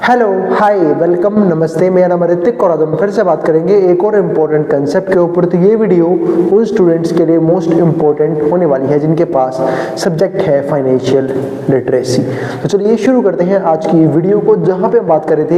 Hello, हाय, welcome, नमस्ते। मेरा नाम ऋतिक और आज हम फिर से बात करेंगे एक और इम्पोर्टेंट कंसेप्ट के ऊपर। तो ये वीडियो उन स्टूडेंट्स के लिए मोस्ट इम्पोर्टेंट होने वाली है जिनके पास सब्जेक्ट है फाइनेंशियल लिटरेसी। तो चलिए शुरू करते हैं आज की वीडियो को, जहाँ पे हम बात कर रहे थे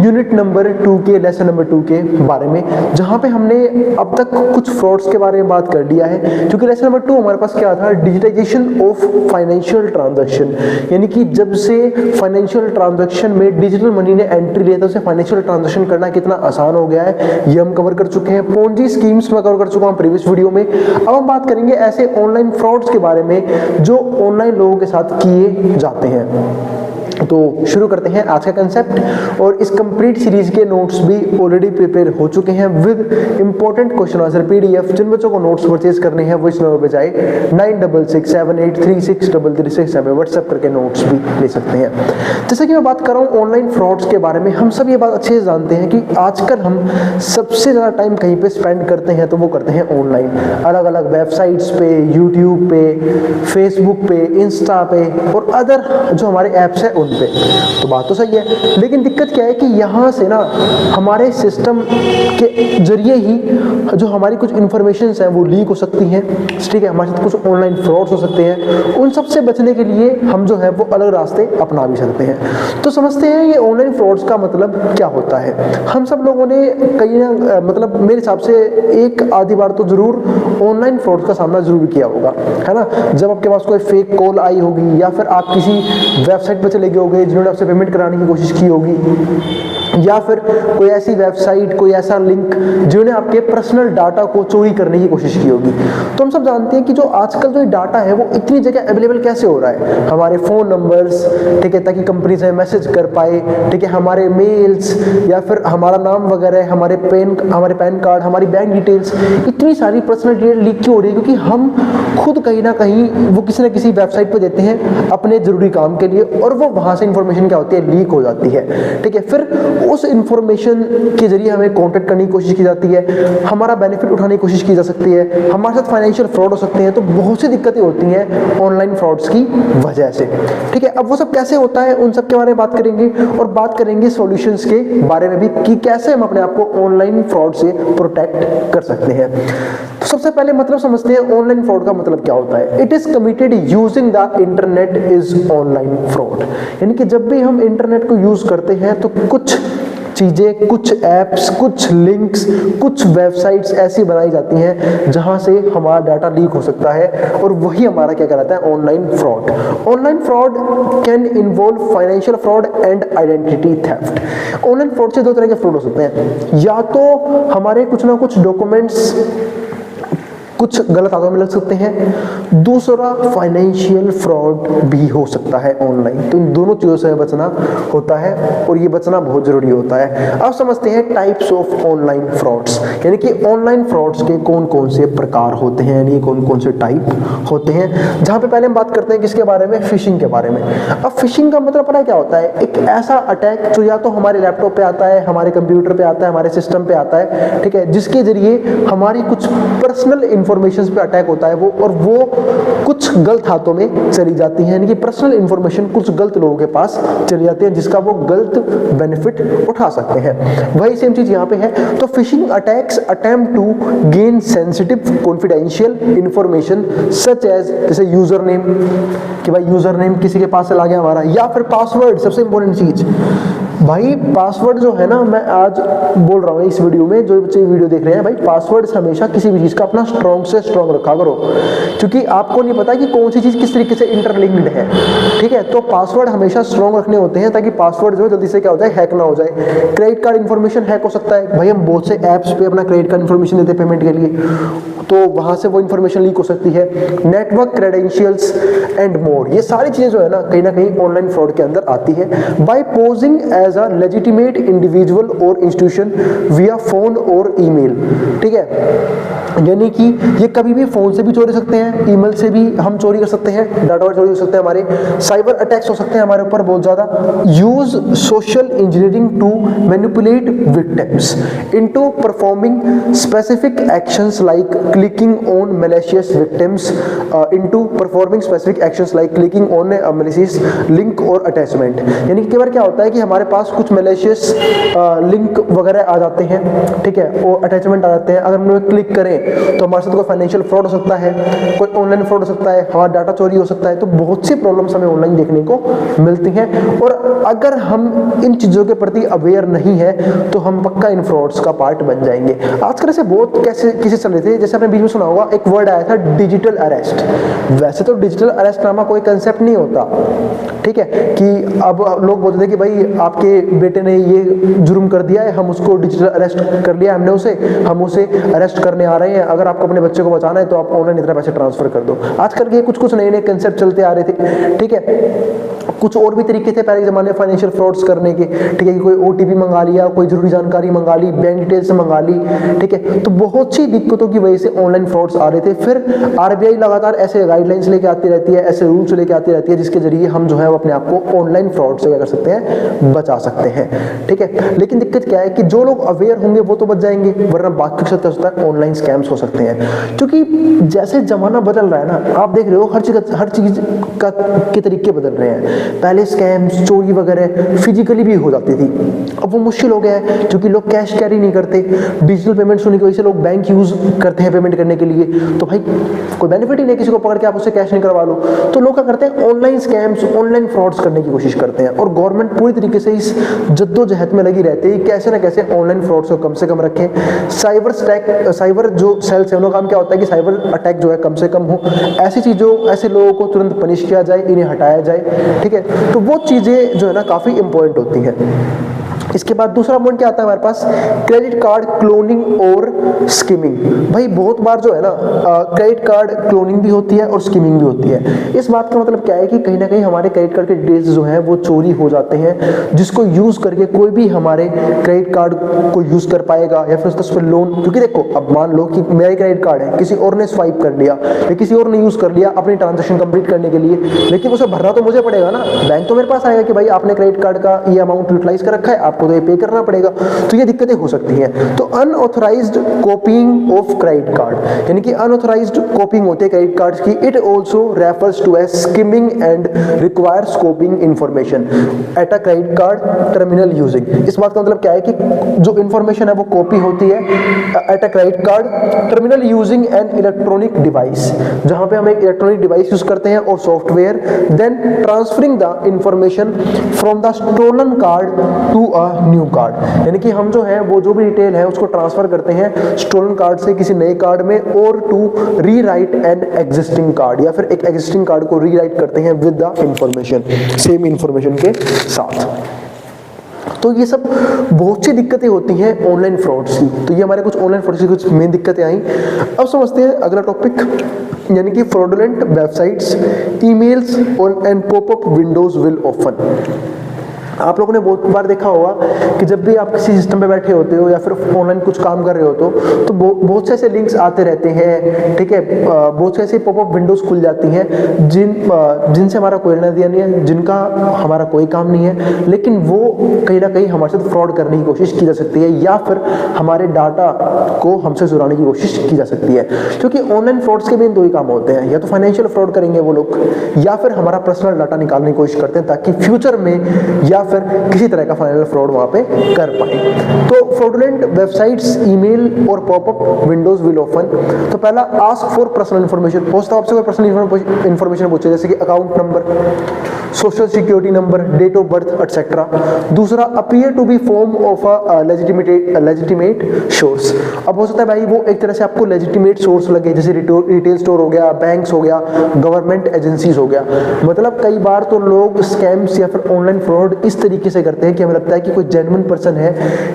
यूनिट नंबर 2 के लेसन नंबर 2 के बारे में, जहाँ पे हमने अब तक कुछ फ्रॉड्स के बारे में बात कर लिया है। क्योंकि लेसन नंबर 2 हमारे पास क्या था, डिजिटाइजेशन ऑफ फाइनेंशियल ट्रांजेक्शन, यानी कि जब से फाइनेंशियल ट्रांजेक्शन में डिजिटल मनी ने एंट्री लिया तो उसे फाइनेंशियल ट्रांजैक्शन करना कितना आसान हो गया है, ये हम कवर कर चुके हैं। पोंजी स्कीम्स में कवर कर चुका हूं प्रीवियस वीडियो में। अब हम बात करेंगे ऐसे ऑनलाइन फ्रॉड्स के बारे में जो ऑनलाइन लोगों के साथ किए जाते हैं। तो शुरू करते हैं आज का कंसेप्ट। और इस कंप्लीट सीरीज के नोट्स भी ऑलरेडी प्रिपेयर हो चुके हैं with important question answer PDF. जिन बच्चों को नोट्स परचेज करने हैं वो इस नंबर पे जाए 9667836336 में व्हाट्सएप करके नोट्स भी ले सकते हैं। जैसे कि मैं बात कर रहा हूँ ऑनलाइन फ्रॉड्स के बारे में, हम सब ये बात अच्छे से जानते हैं कि आजकल हम सबसे ज़्यादा टाइम कहीं पे स्पेंड करते हैं तो वो करते हैं ऑनलाइन, अलग अलग वेबसाइट्स पे, यूट्यूब पे, फेसबुक पे, इंस्टा पे और अदर जो हमारे ऐप्स है उन पे। तो बात तो सही है, लेकिन दिक्कत क्या है कि यहाँ से ना हमारे सिस्टम के जरिए ही जो हमारी कुछ इंफॉर्मेशंस हैं वो लीक हो सकती हैं, ठीक है, हमारे साथ कुछ ऑनलाइन फ्रॉड्स हो सकते हैं। उन सब से बचने के लिए हम जो है वो अलग रास्ते अपना भी सकते हैं। तो समझते हैं ये ऑनलाइन फ्रॉड्स का मतलब क्या होता है। हम सब लोगों ने कहीं ना मतलब मेरे हिसाब से एक आधी बार तो जरूर ऑनलाइन फ्रॉड का सामना जरूर किया होगा, है ना। जब आपके पास कोई फेक कॉल आई होगी या फिर आप किसी वेबसाइट पर चले गए होंगे जिन्होंने आपसे पेमेंट कराने की कोशिश की होगी, या फिर कोई ऐसी वेबसाइट, कोई ऐसा लिंक जिन्होंने आपके पर्सनल डाटा को चोरी करने की कोशिश की होगी। तो हम सब जानते हैं कि जो आजकल जो डाटा है वो इतनी जगह अवेलेबल कैसे हो रहा है, हमारे फ़ोन नंबर्स, ठीक है, ताकि कंपनी से मैसेज कर पाए, ठीक है, हमारे मेल्स या फिर हमारा नाम वगैरह, हमारे पैन कार्ड, हमारी बैंक डिटेल्स, इतनी सारी पर्सनल डिटेल लीक क्यों हो रही है? क्योंकि हम खुद कहीं ना कहीं वो किसी न किसी वेबसाइट पर देते हैं अपने ज़रूरी काम के लिए और वो वहाँ से इंफॉर्मेशन क्या होती है, लीक हो जाती है, ठीक है। फिर उस इंफॉर्मेशन के जरिए हमें कांटेक्ट करने की कोशिश की जाती है, हमारा बेनिफिट उठाने की कोशिश की जा सकती है, हमारे साथ फाइनेंशियल फ्रॉड हो सकते हैं। तो बहुत सी दिक्कतें होती हैं ऑनलाइन फ्रॉड्स की वजह से, ठीक है। अब वो सब कैसे होता है उन सब के बारे में बात करेंगे और बात करेंगे सॉल्यूशंस के बारे में भी कि कैसे हम अपने आप को ऑनलाइन फ्रॉड से प्रोटेक्ट कर सकते हैं। तो सबसे पहले मतलब समझते हैं ऑनलाइन फ्रॉड का मतलब क्या होता है। It is committed using the internet is online fraud, यानी कि जब भी हम इंटरनेट को यूज करते हैं तो कुछ चीज़ें, कुछ ऐप्स, कुछ लिंक्स, कुछ वेबसाइट्स ऐसी बनाई जाती हैं जहां से हमारा डाटा लीक हो सकता है और वही हमारा क्या कहलाता है, online fraud. Online fraud can involve financial fraud and identity theft. Online fraud से दो तरह के फ्रॉड हो सकते हैं, या तो हमारे कुछ ना कुछ डॉक्यूमेंट्स कुछ गलत हाथों में लग सकते हैं, दूसरा फाइनेंशियल फ्रॉड भी हो सकता है ऑनलाइन। तो इन दोनों चीज़ों से बचना होता है और ये बचना बहुत जरूरी होता है। अब समझते हैं टाइप्स ऑफ ऑनलाइन फ्रॉड्स, यानी कि ऑनलाइन फ्रॉड्स के कौन कौन से प्रकार होते हैं, यानी कौन कौन से टाइप होते हैं। जहाँ पे पहले हम बात करते हैं किसके बारे में, फिशिंग के बारे में। अब फिशिंग का मतलब पता है क्या होता है, एक ऐसा अटैक जो या तो हमारे लैपटॉप पे आता है, हमारे कंप्यूटर पे आता है, हमारे सिस्टम पे आता है, ठीक है, जिसके जरिए हमारी कुछ पर्सनल इंफॉर्मेशन पे अटैक होता है वो, और वो कुछ गलत हाथों में चली जाती है, यानी कि पर्सनल इंफॉर्मेशन कुछ गलत लोगों के पास चली जाती है जिसका वो गलत बेनिफिट उठा सकते हैं। वही सेम चीज यहाँ पे है। तो phishing attacks attempt to gain sensitive confidential information such as, जैसे यूजर नेम, कि भाई यूजर नेम किसी के पास चला गया हमारा, या फिर पासवर्ड। सबसे इंपॉर्टेंट चीज भाई पासवर्ड जो है ना, मैं आज बोल रहा हूँ इस वीडियो में, जो बच्चे वीडियो देख रहे हैं, भाई पासवर्ड हमेशा किसी भी चीज का अपना स्ट्रॉन्ग से स्ट्रॉन्ग रखा करो, क्योंकि आपको नहीं पता कि कौन सी चीज किस तरीके से इंटरलिंक्ड है, ठीक है। तो पासवर्ड हमेशा स्ट्रॉन्ग रखने होते हैं ताकि पासवर्ड जो जल्दी से क्या हो जाए, हैक ना हो जाए। क्रेडिट कार्ड इन्फॉर्मेशन हैक हो सकता है, भाई हम बहुत से ऐप्स पे अपना क्रेडिट कार्ड इन्फॉर्मेशन देते हैं पेमेंट के लिए, तो वहां से वो इन्फॉर्मेशन लीक हो सकती है। नेटवर्क क्रेडेंशियल्स एंड मोर, ये सारी चीजें जो है ना कहीं ऑनलाइन फ्रॉड के अंदर आती है। By posing as a legitimate individual or institution via phone or email, ठीक है। यानी कि ये कभी भी फ़ोन से भी चोरी हो सकते हैं, ईमेल से भी हम चोरी कर सकते हैं, डाटा चोरी हो सकते हैं, हमारे साइबर अटैक्स हो सकते हैं हमारे ऊपर बहुत ज़्यादा। Use social engineering to manipulate victims into performing specific actions like clicking on malicious victims, into performing specific actions like clicking on malicious link or attachment. यानी कि कई बार क्या होता है कि हमारे पास कुछ मैलिशियस लिंक वगैरह आ जाते हैं, ठीक है, और अटैचमेंट आ जाते हैं, अगर हम उन्हें क्लिक करें तो हमारे साथ कोई फाइनेंशियल फ्रॉड हो सकता है, कोई ऑनलाइन फ्रॉड हो सकता है, हमारा डाटा चोरी हो सकता है। तो बहुत सी प्रॉब्लम्स हमें ऑनलाइन देखने को मिलती हैं, और अगर हम इन चीज़ों के प्रति अवेयर नहीं है तो हम पक्का इन फ्रॉड्स का पार्ट बन जाएंगे। आजकल ऐसे बहुत कैसे केसेस चल रहे थे, जैसे आपने बीच में सुना होगा एक वर्ड आया था डिजिटल अरेस्ट। वैसे तो डिजिटल अरेस्ट नामा कोई कंसेप्ट नहीं होता, ठीक है, कि अब लोग बोलते थे कि भाई आपके बेटे ने ये जुर्म कर दिया है, हम उसको डिजिटल अरेस्ट कर लिया हमने उसे, हम उसे अरेस्ट करने आ रहे हैं, अगर आपको अपने बच्चे को बचाना है तो आप ऑनलाइन इतना पैसे ट्रांसफर कर दो। आजकल के कुछ नए नए कंसेप्ट चलते आ रहे थे, ठीक है। कुछ और भी तरीके थे पहले जमाने में फाइनेंशियल फ्रॉड्स करने के, ठीक है, कि कोई ओटीपी मंगा लिया, कोई जरूरी जानकारी मंगा ली, बैंक डिटेल्स मंगा ली, ठीक है। तो बहुत सी दिक्कतों की वजह से ऑनलाइन फ्रॉड्स आ रहे थे। फिर आरबीआई लगातार ऐसे गाइडलाइंस लेके आती रहती है, ऐसे रूल्स लेके आती रहती है, जिसके जरिए हम जो है वो अपने आप को ऑनलाइन फ्रॉड से क्या कर सकते हैं, बचा सकते हैं, ठीक है। लेकिन दिक्कत क्या है कि जो लोग अवेयर होंगे वो तो बच जाएंगे, वरना बाकी के साथ ऑनलाइन स्कैम्स हो सकते हैं। क्योंकि जैसे जमाना बदल रहा है ना, आप देख रहे हो हर चीज के तरीके बदल रहे हैं। पहले स्कैम्स चोरी वगैरह फिजिकली भी हो जाती थी, अब वो मुश्किल हो गया है क्योंकि लोग कैश कैरी नहीं करते, डिजिटल पेमेंट्स होने की वजह से लोग बैंक यूज करते हैं पेमेंट करने के लिए। तो भाई कोई बेनिफिट ही नहीं किसी को पकड़ के आप उससे कैश नहीं करवा लो, तो लोग क्या करते हैं, ऑनलाइन स्कैम्स ऑनलाइन फ्रॉड्स करने की कोशिश करते हैं। और गवर्नमेंट पूरी तरीके से इस जद्दोजहद में लगी रहती है कैसे ना कैसे ऑनलाइन फ्रॉड्स को कम से कम रखें। साइबर जो सेल्स है उनका काम क्या होता है कि साइबर अटैक जो है कम से कम हो, ऐसी चीज़ों ऐसे लोगों को तुरंत पनिश किया जाए, इन्हें हटाया जाए, ठीक है। तो वो चीज़ें जो है ना काफ़ी इंपॉर्टेंट होती हैं। इसके बाद दूसरा पॉइंट क्या आता है हमारे पास, क्रेडिट कार्ड क्लोनिंग और स्किमिंग। भाई बहुत बार जो है ना क्रेडिट कार्ड क्लोनिंग भी होती है और स्किमिंग भी होती है। इस बात का मतलब क्या है कि कहीं ना कहीं हमारे क्रेडिट कार्ड के डिटेल्स जो हैं वो चोरी हो जाते हैं, जिसको यूज करके कोई भी हमारे क्रेडिट कार्ड को यूज कर पाएगा या फिर उस पर लोन। क्योंकि देखो अब मान लो कि मेरा ही क्रेडिट कार्ड है, किसी और ने स्वाइप कर लिया या किसी और ने यूज कर लिया अपनी ट्रांजेक्शन कंप्लीट करने के लिए, लेकिन उसे भरना तो मुझे पड़ेगा ना। बैंक तो मेरे पास आएगा कि भाई आपने क्रेडिट कार्ड का ये अमाउंट यूटिलाइज कर रखा है, आपको तो ये पे करना पड़ेगा। तो ये दिक्कतें हो सकती हैं। तो unauthorised copying of credit card, यानी कि अनऑथराइज्ड कॉपिंग होती है क्रेडिट कार्ड्स की। It also refers to as skimming and requires copying information at a credit card terminal using. इस बात का मतलब क्या है कि जो इंफॉर्मेशन है वो कॉपी होती है eight a credit card terminal using an electronic device, जहां पे हम एक इलेक्ट्रॉनिक डिवाइस यूज करते हैं और software, then transferring the information from the stolen card to a new card. यानी कि हम जो है वो जो भी डिटेल है उसको ट्रांसफर करते हैं स्टोलन कार्ड से किसी नए कार्ड में, और to rewrite an existing card, या फिर एक एग्जिस्टिंग कार्ड को रीराइट करते हैं with the information, same information के साथ। तो ये सब बहुत सी दिक्कतें होती हैं ऑनलाइन फ्रॉड्स की। तो ये हमारे कुछ ऑनलाइन फ्रॉड्स की कुछ मेन दिक्कतें आई। अब समझते हैं अगला टॉपिक, यानी कि fraudulent websites, emails and popup Windows will often. आप लोगों ने बहुत बार देखा होगा कि जब भी आप किसी सिस्टम पे बैठे होते हो या फिर ऑनलाइन कुछ काम कर रहे हो तो बहुत से ऐसे लिंक्स आते रहते हैं, ठीक है, बहुत से ऐसे पॉपअप विंडोज खुल जाती हैं जिनसे हमारा कोई लेना देना नहीं है, जिनका हमारा कोई काम नहीं है, लेकिन वो कहीं ना कहीं हमारे साथ फ्रॉड करने की कोशिश की जा सकती है, या फिर हमारे डाटा को हमसे चुराने की कोशिश की जा सकती है। क्योंकि ऑनलाइन फ्रॉड्स के मेन दो ही काम होते हैं, या तो फाइनेंशियल फ्रॉड करेंगे वो लोग, या फिर हमारा पर्सनल डाटा निकालने की कोशिश करते हैं ताकि फ्यूचर में या फिर किसी तरह का फाइनल फ्रॉड वहां पे कर पाए। तो फ्रॉडुलेंट वेबसाइट्स, ईमेल और पॉपअप विंडोज विल ओपन। तो पहला, आस्क फॉर पर्सनल इंफॉर्मेशन। हो सकता है आपसे कोई पर्सनल इंफॉर्मेशन पूछे, जैसे कि account number, social security number, date of birth etcetera. दूसरा, appear to be form of a legitimate source. अब हो सकता है भाई वो एक तरह से आपको लेजिटिमेट सोर्स लगे, जैसे रिटेल स्टोर हो गया, बैंक्स हो गया, गवर्नमेंट एजेंसीज हो गया। मतलब कई बार तो लोग स्कैम्स या फिर ऑनलाइन फ्रॉड इस इस तरीके से करते हैं कि हमें लगता है कि कोई जेन्युइन पर्सन है,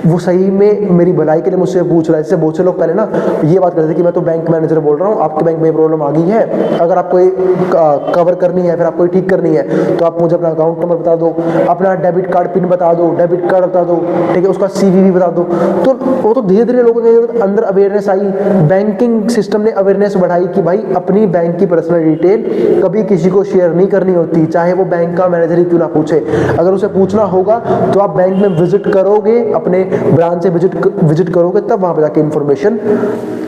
वो सही में मेरी भलाई के लिए मुझसे पूछ रहा है। जैसे बहुत से लोग पहले ना ये बात करते थे कि मैं तो बैंक मैनेजर बोल रहा हूँ, आपके बैंक में प्रॉब्लम आ गई है, अगर आपको कवर करनी है, फिर आपको ठीक करनी है तो आप मुझे अपना अकाउंट नंबर बता दो, अपना डेबिट कार्ड पिन बता दो, डेबिट कार्ड बता दो, ठीक है, उसका CVV बता दो। तो वो तो धीरे धीरे लोगों के अंदर अवेयरनेस आई, बैंकिंग सिस्टम ने अवेयरनेस बढ़ाई कि भाई अपनी बैंक की पर्सनल डिटेल कभी किसी को शेयर नहीं करनी होती, चाहे वो बैंक का मैनेजर ही क्यों ना पूछे। अगर उसे पूछना होगा तो आप बैंक में विजिट करोगे, अपने ब्रांच से विजिट करोगे, तब वहां पे जाके इंफॉर्मेशन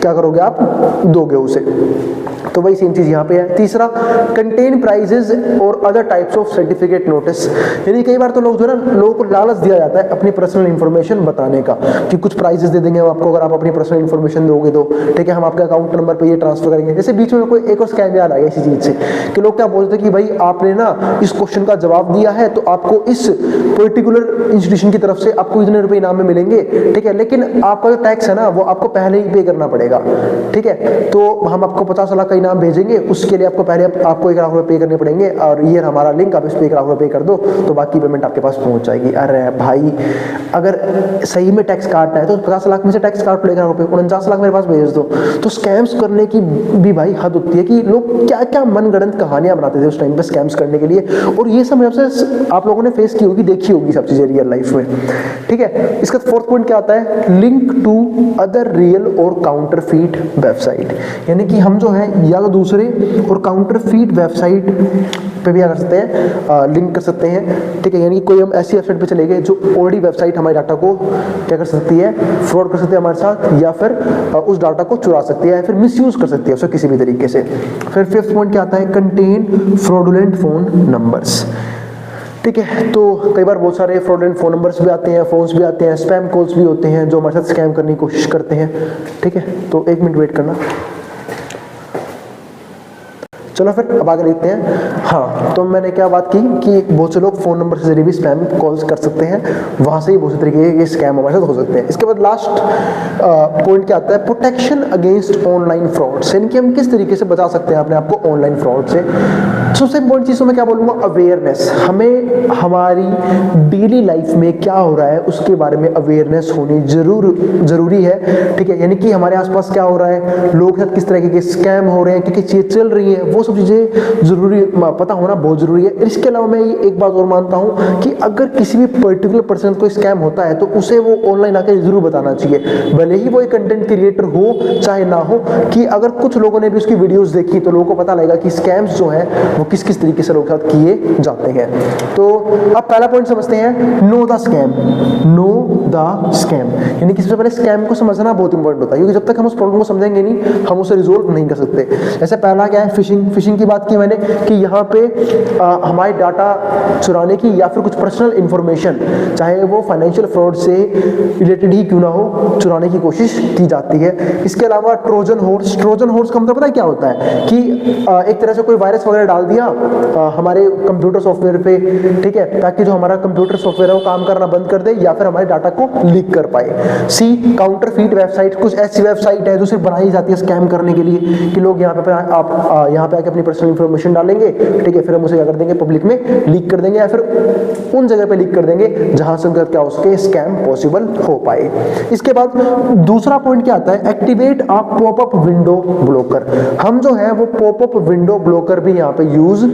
क्या करोगे, आप दोगे उसे। तो वही सेम चीज यहाँ पे है। तीसरा, कंटेन प्राइजेस और other types of certificate notice, यानी कई बार तो लोग जो है ना, लोगों को लालच दिया जाता है अपनी पर्सनल इंफॉर्मेशन बताने का कि कुछ प्राइजेस दे देंगे हम आपको अगर आप अपनी पर्सनल इंफॉर्मेशन दोगे तो, ठीक है, हम आपके अकाउंट नंबर पे ये ट्रांसफर करेंगे। जैसे बीच में कोई एक और स्कैम याद आ गया इसी चीज से कि लोग क्या बोलते हैं कि भाई आपने ना इस क्वेश्चन का जवाब दिया है तो आपको इस पर्टिकुलर इंस्टीट्यूशन की तरफ से आपको इतने रुपए इनाम में मिलेंगे, ठीक है, लेकिन आपका जो टैक्स है ना वो आपको पहले ही पे करना पड़ेगा, ठीक है, तो हम आपको 50 लाख का इनाम भेजेंगे, उसके लिए आपको पहले आपको 1 लाख रुपए पे करने पड़ेंगे और ये हमारा लिंक, आप इस पे 1 लाख रुपए पे कर दो तो बाकी पेमेंट आपके पास पहुंच जाएगी। अरे भाई, अगर सही में टैक्स काटना है तो 50 लाख में से टैक्स काट लो, 1 लाख रुपए, 49 लाख मेरे पास भेज दो। तो स्कैम्स करने की भी भाई हद होती है कि लोग क्या क्या मनगढ़ंत कहानियां बनाते थे उस टाइम पे स्कैम्स करने के लिए, और ये सब आप लोगों ने फेस की होगी, देखी होगी सब चीजें रियल लाइफ में, ठीक है। इसका फोर्थ पॉइंट क्या आता है, लिंक टू अदर रियल और काउंटरफीट वेबसाइट, यानी कि हम जो है या तो दूसरे और काउंटरफीट वेबसाइट पे भी क्या कर सकते हैं, लिंक कर सकते हैं, ठीक है, यानी कोई हम ऐसी वेबसाइट पे चले गए जो ऑलरेडी वेबसाइट हमारे डाटा को क्या कर सकती है, फ्रॉड कर सकती है हमारे साथ, या फिर उस डाटा को चुरा सकती है या फिर मिसयूज कर सकती है उसे किसी भी तरीके से। फिर फिफ्थ पॉइंट क्या आता है, कंटेन फ्रॉडुलेंट फोन नंबर्स, ठीक है। तो कई बार बहुत सारे फ्रॉडुलेंट फोन नंबर्स भी आते हैं, फोन्स भी आते हैं, स्पैम कॉल्स भी होते हैं जो हमारे साथ स्कैम करने की कोशिश करते हैं, ठीक है। तो 1 मिनट वेट करना। चलो फिर अब आगे देखते हैं। हाँ, तो मैंने क्या बात की कि बहुत से लोग फोन नंबर से जरिए भी स्पैम कॉल्स कर सकते हैं, वहां से ही बहुत से तरीके के स्कैम हमारे साथ हो सकते हैं। इसके बाद लास्ट पॉइंट क्या आता है, प्रोटेक्शन अगेंस्ट ऑनलाइन फ्रॉड्स, यानी कि हम किस तरीके से बचा सकते हैं अपने आप को ऑनलाइन फ्रॉड से। सबसे इंपॉर्टेंट चीज तो मैं क्या बोलूंगा, अवेयरनेस। हमें हमारी डेली लाइफ में क्या हो रहा है उसके बारे में अवेयरनेस होनी जरूरी है, ठीक है, यानी कि हमारे आसपास क्या हो रहा है, लोग साथ किस तरीके के स्कैम हो रहे हैं, क्या चीजें चल रही है, वो सब चीजें जरूरी पता होना बहुत जरूरी है। इसके अलावा मैं एक बात और मानता हूं कि अगर किसी भी पर्टिकुलर पर्सन को स्कैम होता है तो उसे वो ऑनलाइन आकर जरूर बताना चाहिए, भले ही वो एक कंटेंट क्रिएटर हो चाहे ना हो, कि अगर कुछ लोगों ने भी उसकी वीडियोस देखी तो लोगों को पता लगेगा कि स्कैम्स जो है वो किस किस तरीके से लोगों के साथ किए जाते हैं। तो अब पहला पॉइंट समझते हैं, know the scam. Know the scam, यानी कि सबसे पहले स्कैम को समझना बहुत इंपॉर्टेंट होता है, क्योंकि जब तक हम उस प्रॉब्लम को समझेंगे नहीं हम उसे रिजोल्व नहीं कर सकते। जैसे पहला क्या है, फिशिंग की बात की मैंने कि यहाँ पे हमारे डाटा चुराने की या फिर कुछ पर्सनल इंफॉर्मेशन, चाहे वो फाइनेंशियल फ्रॉड से रिलेटेड ही क्यों ना हो, चुराने की कोशिश की जाती है। इसके अलावा ट्रोजन हॉर्स का मतलब पता है क्या होता है कि एक तरह से कोई वायरस वगैरह डाल दिया हमारे कंप्यूटर सॉफ्टवेयर पे, ठीक है, ताकि जो हमारा कंप्यूटर सॉफ्टवेयर है वो काम करना बंद कर दे या फिर हमारे डाटा को लीक कर पाए। सी, काउंटरफीट वेबसाइट, कुछ ऐसी वेबसाइट है जो सिर्फ बनाई जाती है स्कैम करने के लिए कि लोग यहाँ पे आप यहाँ पे आके अपनी पर्सनल इंफॉर्मेशन डालेंगे, ठीक है, फिर हम उसे क्या कर देंगे, पब्लिक में लीक कर देंगे या फिर उन जगह पे लीक कर देंगे जहां से उनका क्या उसके स्कैम पॉसिबल हो पाए। इसके बाद दूसरा पॉइंट क्या आता है, activate a popup window blocker. हम जो है वो पॉपअप विंडो ब्लॉकर भी यहाँ पे यूज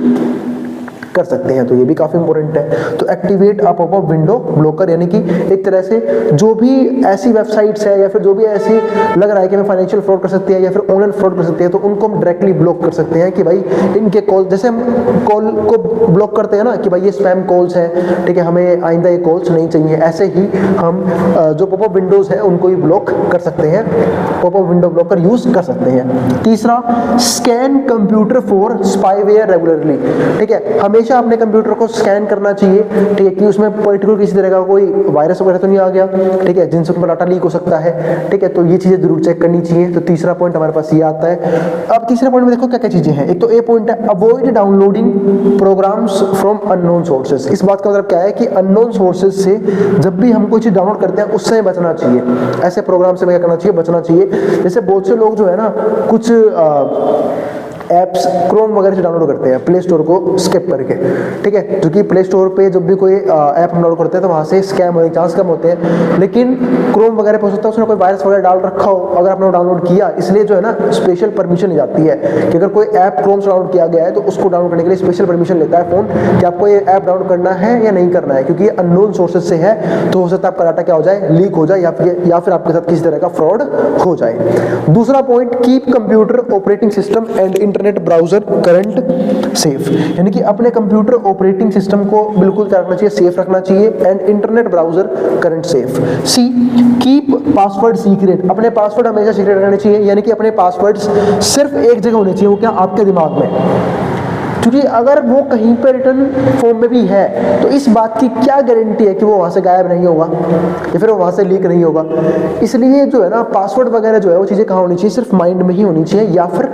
कर सकते हैं, तो ये भी काफी इंपॉर्टेंट है। तो activate a popup window blocker, यानी कि एक तरह से जो भी ऐसी वेबसाइट्स है या फिर जो भी ऐसी लग रहा है कि हमें फाइनेंशियल फ्रॉड कर सकती है या फिर ऑनलाइन फ्रॉड कर सकती है, तो उनको हम डायरेक्टली ब्लॉक कर सकते हैं कि भाई इनके कॉल, जैसे हम कॉल को ब्लॉक करते हैं ना कि भाई ये स्पैम कॉल्स हैं, ठीक है, हमें आइंदा ये कॉल्स नहीं चाहिए, ऐसे ही हम जो पॉपअप विंडोज है उनको ही ब्लॉक कर सकते हैं, पॉपअप विंडो ब्लॉकर यूज कर सकते हैं। तीसरा, scan computer for spyware regularly, ठीक है, हमेशा अपने कंप्यूटर को स्कैन करना चाहिए, ठीक है, कि उसमें पर्टिकुलर किसी तरह का कोई वायरस वगैरह तो नहीं आ गया, ठीक है, जिनसे उनका डाटा लीक हो सकता है, ठीक है, तो ये चीजें जरूर चेक करनी चाहिए। तो तीसरा पॉइंट हमारे पास ये आता है। अब तीसरे पॉइंट में देखो क्या क्या चीजें हैं। एक तो ए पॉइंट है, avoid downloading programmes from unknown sources. इस बात का मतलब क्या है कि अननोन सोर्सेज से जब भी हम कोई चीज डाउनलोड करते हैं उससे बचना चाहिए, ऐसे प्रोग्राम से क्या करना चाहिए, बचना चाहिए। जैसे बहुत से लोग जो है ना कुछ ऐप्स क्रोम वगैरह से डाउनलोड करते हैं प्ले स्टोर को स्किप करके, ठीक है, क्योंकि प्ले स्टोर पे जब भी कोई ऐप हम डाउनलोड करते हैं तो वहाँ से स्कैम होने के चांस कम होते हैं। लेकिन क्रोम वगैरह पे हो सकता है उसने कोई वायरस वगैरह डाल रखा हो अगर आपने डाउनलोड किया, इसलिए जो है ना स्पेशल परमिशन ली जाती है कि अगर कोई ऐप क्रोम से डाउनलोड किया गया है तो उसको डाउनलोड करने के लिए स्पेशल परमिशन लेता है फ़ोन कि आपको ये ऐप डाउनलोड करना है या नहीं करना है, क्योंकि ये अननोन सोर्सेज से है तो हो सकता है आपका डाटा क्या हो जाए, लीक हो जाए, या फिर आपके साथ किसी तरह का फ्रॉड हो जाए। दूसरा point, keep computer operating system and internet browser current safe, यानी कि अपने कंप्यूटर ऑपरेटिंग सिस्टम को बिल्कुल क्या रखना चाहिए, सेफ रखना चाहिए, and internet browser current safe. C, keep password secret, अपने पासवर्ड हमेशा सीक्रेट रहने चाहिए, यानी कि अपने पासवर्ड्स सिर्फ एक जगह होने चाहिए, वो क्या, आपके दिमाग में, क्योंकि अगर वो कहीं पर रिटर्न फॉर्म में भी है तो इस बात की क्या गारंटी है कि वो वहाँ से गायब नहीं होगा या फिर वो वहाँ से लीक नहीं होगा। इसलिए जो है ना पासवर्ड वगैरह जो है वो चीज़ें कहाँ होनी चाहिए, सिर्फ माइंड में ही होनी चाहिए, या फिर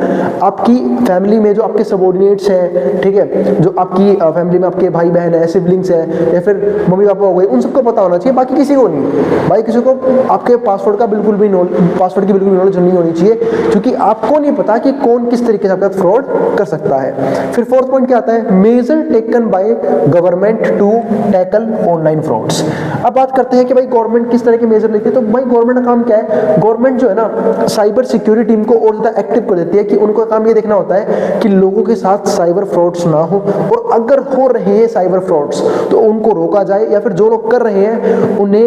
आपकी फैमिली में जो आपके सबॉर्डिनेट्स हैं, ठीक है, जो आपकी फैमिली में आपके भाई बहन है, सिबलिंग्स हैं, या फिर मम्मी पापा हो गए, उन सबको पता होना चाहिए, बाकी किसी को नहीं। भाई किसी को आपके पासवर्ड की बिल्कुल भी नॉलेज नहीं होनी चाहिए, क्योंकि आपको नहीं पता कि कौन किस तरीके से आपके साथ फ्रॉड कर सकता है। फिर फोर्थ पॉइंट क्या आता है, measure taken by government to tackle online frauds. अब बात करते हैं कि भाई गवर्नमेंट किस तरह के मेजर लेती है, तो भाई गवर्नमेंट का काम क्या है, गवर्नमेंट जो है ना साइबर सिक्योरिटी टीम को और ज्यादा एक्टिव कर देती है कि उनका काम ये देखना होता है कि लोगों के साथ साइबर फ्रॉड्स ना हो, और अगर हो रहे हैं साइबर फ्रॉड्स तो उनको रोका जाए, या फिर जो लोग कर रहे हैं उन्हें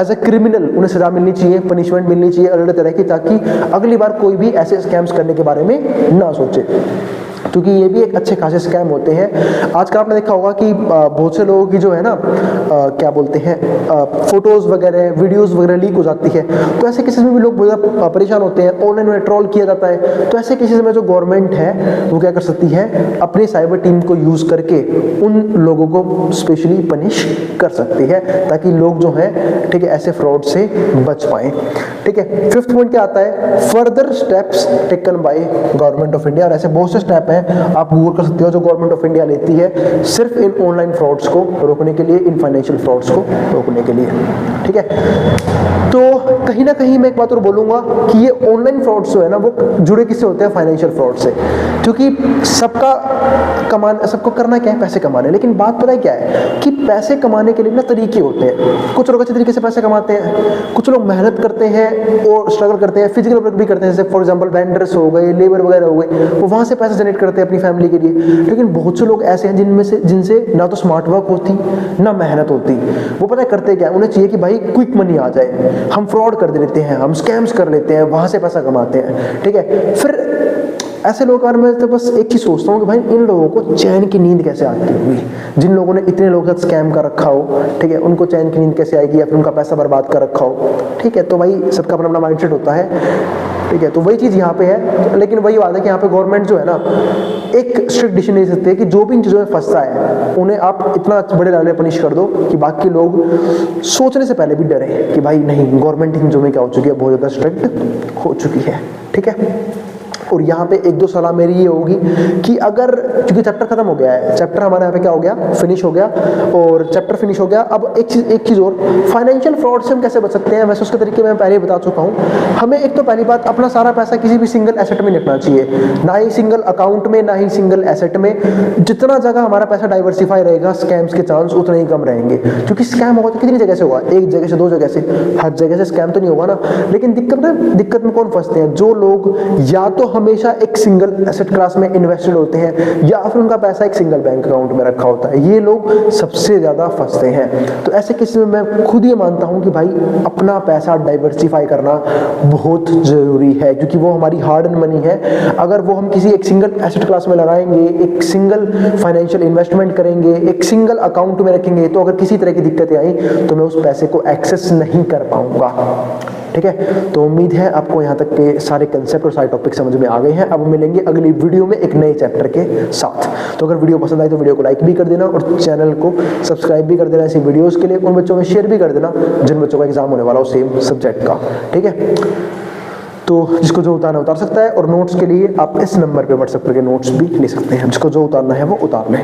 एज ए क्रिमिनल उन्हें सजा मिलनी चाहिए, पनिशमेंट मिलनी चाहिए अलग तरह की, ताकि अगली बार कोई भी ऐसे स्कैम्स करने के बारे में ना सोचे, क्योंकि ये भी एक अच्छे खासे स्कैम होते हैं। आजकल आपने देखा होगा कि बहुत से लोगों की जो है ना क्या बोलते हैं फोटोज़ वगैरह वीडियोज़ वगैरह लीक हो जाती है, तो ऐसे केसेस में भी लोग बहुत ज़्यादा परेशान होते हैं, ऑनलाइन में ट्रोल किया जाता है। तो ऐसे केसेस में जो गवर्नमेंट है वो क्या कर सकती है, अपनी साइबर टीम को यूज़ करके उन लोगों को स्पेशली पनिश कर सकती है, ताकि लोग जो हैं, ठीक है, ऐसे फ्रॉड से बच पाएँ, ठीक है। फिफ्थ पॉइंट क्या आता है, further steps taken by government of India, और ऐसे बहुत से स्टेप हैं आप गूगल कर सकते हो जो गवर्नमेंट ऑफ इंडिया लेती है सिर्फ इन ऑनलाइन फ्रॉड्स को रोकने के लिए, इन फाइनेंशियल फ्रॉड्स को रोकने के लिए, ठीक है। तो कहीं ना कहीं मैं एक बात और बोलूंगा कि ये ऑनलाइन फ्रॉड्स जो है ना वो जुड़े किससे होते हैं, फाइनेंशियल फ्रॉड से, क्योंकि सबको करना क्या है, पैसे कमाने। लेकिन बात पता है क्या है कि पैसे कमाने के लिए ना तरीके होते हैं, कुछ लोग अच्छे तरीके से पैसे कमाते हैं, कुछ लोग मेहनत करते हैं और स्ट्रगल करते हैं, फिजिकल वर्क भी करते हैं, जैसे फॉर एग्जांपल वेंडर्स हो गए, लेबर वगैरह हो गए, वो वहाँ से पैसे जनरेट करते हैं अपनी फैमिली के लिए। लेकिन बहुत से लोग ऐसे हैं जिनसे ना तो स्मार्ट वर्क होती ना मेहनत होती, वो पता है करते क्या, उन्हें चाहिए कि भाई क्विक मनी आ जाए, हम फ्रॉड कर देते हैं, हम स्कैम्स कर लेते हैं, वहाँ से पैसा कमाते हैं, ठीक है। फिर ऐसे लोगों के बारे में तो बस एक चीज़ सोचता हूँ कि भाई इन लोगों को चैन की नींद कैसे आती होगी, जिन लोगों ने इतने लोगों के साथ स्कैम कर रखा हो, ठीक है, उनको चैन की नींद कैसे आएगी, या फिर उनका पैसा बर्बाद कर रखा हो, ठीक है। तो भाई सबका अपना अपना माइंडसेट होता है, ठीक है। तो वही चीज़ यहाँ पे है, लेकिन वही बात है कि यहाँ पे गवर्नमेंट जो है ना एक स्ट्रिक्ट डिसीजन ले सकती है कि जो भी इन चीज़ों में फंसता है उन्हें आप इतना बड़े लेवल में पनिश कर दो कि बाकी लोग सोचने से पहले भी डरे कि भाई नहीं, गवर्नमेंट इन चीज़ों में क्या हो चुकी है, बहुत ज़्यादा स्ट्रिक्ट हो चुकी है, ठीक है। और यहाँ पे एक दो सलाह मेरी ये होगी कि अगर, क्योंकि चैप्टर खत्म हो गया है, चैप्टर हमारे यहाँ पे क्या हो गया, फिनिश हो गया, और चैप्टर फिनिश हो गया। अब एक चीज़ और, फाइनेंशियल फ्रॉड से हम कैसे बच सकते हैं, वैसे उसके तरीके मैं पहले ही बता चुका हूँ। हमें एक तो पहली बात, अपना सारा पैसा किसी भी सिंगल एसेट में रखना चाहिए, ना ही सिंगल अकाउंट में, ना ही सिंगल एसेट में। जितना जगह हमारा पैसा डाइवर्सिफाई रहेगा, स्कैम्स के चांस उतने ही कम रहेंगे, क्योंकि स्कैम होगा तो कितनी जगह से होगा, एक जगह से, दो जगह से, हर जगह से स्कैम तो नहीं होगा ना। लेकिन दिक्कत में कौन फंसते हैं, जो लोग या तो हमेशा एक सिंगल एसेट क्लास में इन्वेस्टेड होते हैं, या फिर उनका पैसा एक सिंगल बैंक अकाउंट में रखा होता है, ये लोग सबसे ज्यादा फंसते हैं। तो ऐसे केस में मैं खुद ये मानता हूं कि भाई अपना पैसा डाइवर्सिफाई करना बहुत जरूरी है, क्योंकि वो हमारी हार्ड एंड मनी है। अगर वो हम किसी एक सिंगल एसेट क्लास में लगाएंगे, एक सिंगल फाइनेंशियल इन्वेस्टमेंट करेंगे, एक सिंगल अकाउंट में रखेंगे, तो अगर किसी तरह की दिक्कतें आई तो मैं उस पैसे को एक्सेस नहीं कर पाऊंगा, ठीक है। तो उम्मीद है आपको यहाँ तक के सारे कंसेप्ट और सारे टॉपिक समझ में आ गए हैं। अब मिलेंगे अगली वीडियो में एक नए चैप्टर के साथ। तो अगर वीडियो पसंद आई तो वीडियो को लाइक भी कर देना और चैनल को सब्सक्राइब भी कर देना ऐसी वीडियोस के लिए। उन बच्चों में शेयर भी कर देना जिन बच्चों का एग्जाम होने वाला हो सेम सब्जेक्ट का, ठीक है। तो जिसको जो उतारना उतार सकता है, और नोट्स के लिए आप इस नंबर पे व्हाट्सएप करके नोट्स भी ले सकते हैं, जिसको जो उतारना है वो उतार लें।